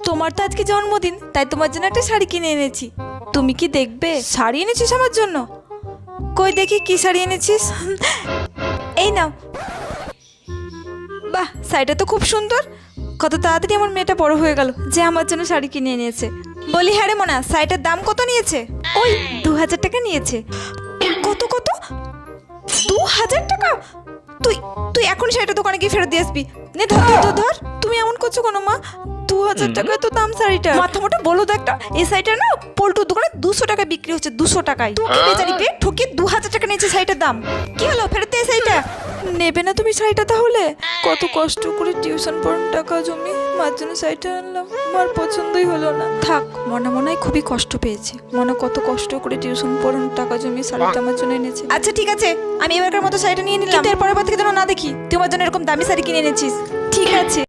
তোমার তো আজকে জন্মদিন, তাই তোমার জন্য একটা শাড়ি কিনে এনেছি। তুমি কি দেখবে? শাড়ি এনেছিস আমার জন্য? কই দেখি কি শাড়ি এনেছিস। এই নাও। বাহ, শাড়িটা তো খুব সুন্দর। কত তাড়াতাড়ি আমার মেয়েটা বড় হয়ে গেল যে আমার জন্য শাড়ি কিনে এনেছে। বলি হ্যাঁ রে মোনা, শাড়িটার দাম কত নিয়েছে? ওই 2000 টাকা নিয়েছে। কত কত? 2000 টাকা? তুই তুই এখন শাড়িটা দোকানে গিয়ে ফেরত দিয়ে আসবি। নে ধর ধর ধর ধর। তুমি এমন করছো কেন মা? 2000 টাকায় তো দাম শাড়িটা। মাথা মোটা বলো তো একটা। এই শাড়িটা না পল্টুর দোকানে 200 টাকা বিক্রি হচ্ছে, 200 টাকায়। তুই কি বেচারি পেয়ে ঠকে 2000 টাকা নিয়েছে শাড়িটার দাম। কি হলো, ফেরত দে শাড়িটা। নেবে না তুমি শাড়িটা তাহলে? কত কষ্ট করে টিউশন পড়ানোর টাকা জমি মার জন্য শাড়িটা আনলাম, মার পছন্দই হলো না। থাক, মনে মনে হয় খুবই কষ্ট পেয়েছে। মনে কত কষ্ট করে টিউশন পড়ানোর টাকা জমি শাড়িটা আমার জন্য এনেছে। আচ্ছা ঠিক আছে, আমি এবারকার মতো শাড়িটা নিয়ে নিলাম। এর পরের বার থেকে যেন না দেখি তুই আমার জন্য এরকম দামি শাড়ি কিনে এনেছিস। ঠিক আছে।